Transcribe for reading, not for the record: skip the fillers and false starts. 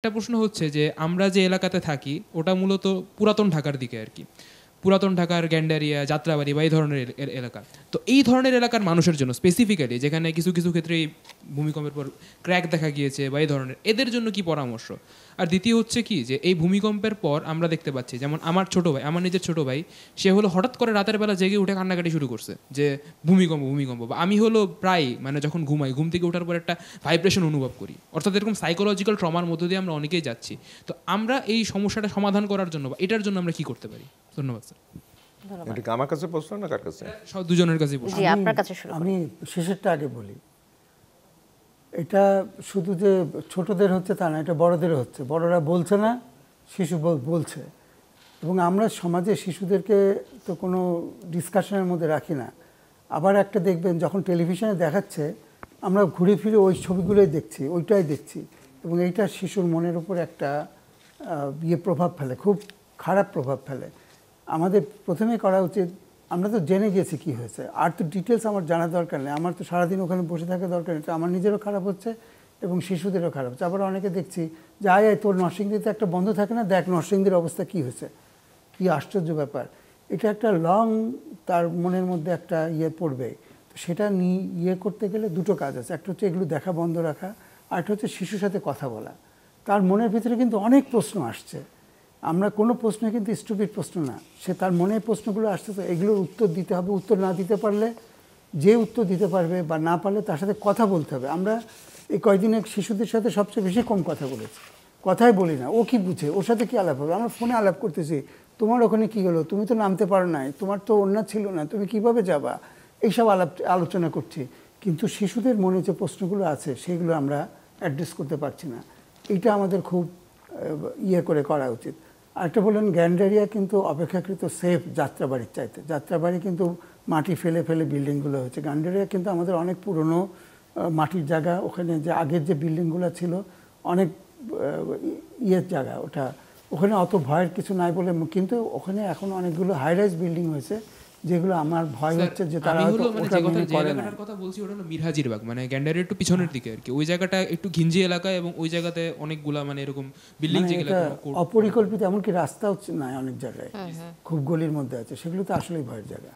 একটা প্রশ্ন হচ্ছে যে আমরা যে এলাকাতে থাকি ওটা মূলত পুরাতন ঢাকার দিকে আর কি, পুরাতন ঢাকার গ্যান্ডারিয়া, যাত্রাবাড়ি বা এই ধরনের এলাকা। তো এই ধরনের এলাকার মানুষের জন্য স্পেসিফিক্যালি, যেখানে কিছু কিছু ক্ষেত্রে এই ভূমিকম্পের পর ক্র্যাক দেখা গিয়েছে বা এই ধরনের, এদের জন্য কি পরামর্শ? আর দ্বিতীয় হচ্ছে কি যে এই ভূমিকম্পের পর আমরা দেখতে পাচ্ছি, যেমন আমার ছোট ভাই, আমার নিজের ছোট ভাই, সে হলো হঠাৎ করে রাতের বেলা জেগে উঠে কান্নাকাটি শুরু করছে যে ভূমিকম্প ভূমিকম্প। বা আমি হলো প্রায় মানে যখন ঘুমাই, ঘুম থেকে ওঠার পর একটা ভাইব্রেশন অনুভব করি, অর্থাৎ এরকম সাইকোলজিক্যাল ট্রমার মধ্য দিয়ে আমরা অনেকেই যাচ্ছি। তো আমরা এই সমস্যাটা সমাধান করার জন্য বা এটার জন্য আমরা কি করতে পারি? ধন্যবাদ স্যার। এটা কি আমার কাছে প্রশ্ন না কার কাছে? সব দুজনের কাছেই প্রশ্ন। জি, আপনার কাছে শুরু আমি শেষেরটা আগে বলি। এটা শুধু যে ছোটদের হচ্ছে তা না, এটা বড়দেরও হচ্ছে। বড়রা বলছে না, শিশু বলছে। এবং আমরা সমাজে শিশুদেরকে তো কোনো ডিসকাশনের মধ্যে রাখি না। আবার একটা দেখবেন, যখন টেলিভিশনে দেখাচ্ছে আমরা ঘুরে ফিরে ওই ছবিগুলোই দেখছি, ওইটাই দেখছি, এবং এইটা শিশুর মনের উপর একটা প্রভাব ফেলে, খুব খারাপ প্রভাব ফেলে। আমাদের প্রথমে করা উচিত, আমরা তো জেনে গেছি কি হয়েছে, আর তো ডিটেলস আমার জানার দরকার নেই, আমার তো সারাদিন ওখানে বসে থাকা দরকার নেই। আমার নিজেরও খারাপ হচ্ছে এবং শিশুদেরও খারাপ হচ্ছে। আবার অনেকে দেখছি যে আয় তোর নরসিংদীতে একটা বন্ধ থাকে না, দেখ নরসিংদীর অবস্থা কী হয়েছে, কী আশ্চর্য ব্যাপার। এটা একটা লং, তার মনের মধ্যে একটা পড়বে। তো সেটা করতে গেলে দুটো কাজ আছে। একটা হচ্ছে এগুলো দেখা বন্ধ রাখা, আর একটা হচ্ছে শিশুর সাথে কথা বলা। তার মনের ভিতরে কিন্তু অনেক প্রশ্ন আসছে, আমরা কোনো প্রশ্ন কিন্তু স্টুপিড প্রশ্ন না, সে তার মনে প্রশ্নগুলো আসছে, তো এগুলোর উত্তর দিতে হবে। উত্তর না দিতে পারলে, যে উত্তর দিতে পারবে বা না পারলে তার সাথে কথা বলতে হবে। আমরা এই কয়েকদিনে শিশুদের সাথে সবচেয়ে বেশি কম কথা বলেছি, কথাই বলি না। ও কি বুঝে, ওর সাথে কি আলাপ হবে? আমরা ফোনে আলাপ করতেছি, তোমার ওখানে কি হলো, তুমি তো নামতে পারো নাই, তোমার তো ওড়না ছিল না, তুমি কিভাবে যাবা, এইসব আলোচনা করছি। কিন্তু শিশুদের মনে যে প্রশ্নগুলো আছে সেগুলো আমরা অ্যাড্রেস করতে পারছি না। এটা আমাদের খুব করে করা উচিত। আরেকটা বললেন, গ্যান্ডারিয়া কিন্তু অপেক্ষাকৃত সেফ যাত্রাবাড়ির চাইতে। যাত্রাবাড়ি কিন্তু মাটি ফেলে ফেলে বিল্ডিংগুলো হয়েছে, গ্যান্ডারিয়া কিন্তু আমাদের অনেক পুরনো মাটির জায়গা। ওখানে যে আগের যে বিল্ডিংগুলো ছিল অনেক জায়গা, ওটা ওখানে অত ভয়ের কিছু নাই বলে, কিন্তু ওখানে এখন অনেকগুলো হাই রাইজ বিল্ডিং হয়েছে, যেগুলো আমার ভয় হচ্ছে যে তারা কথা বলছি ওটা হলো মিরহাজির বাগ, মানে গ্যান্ডারিয়ার একটু পিছনের দিকে আর কি। ওই জায়গাটা একটু ঘিঞ্জি এলাকা এবং ওই জায়গাতে অনেকগুলা মানে এরকম বিল্ডিং, যেগুলো অপরিকল্পিত, এমনকি রাস্তা হচ্ছে না অনেক জায়গায়, খুব গলির মধ্যে আছে, সেগুলো তো আসলেই ভয়ের জায়গা।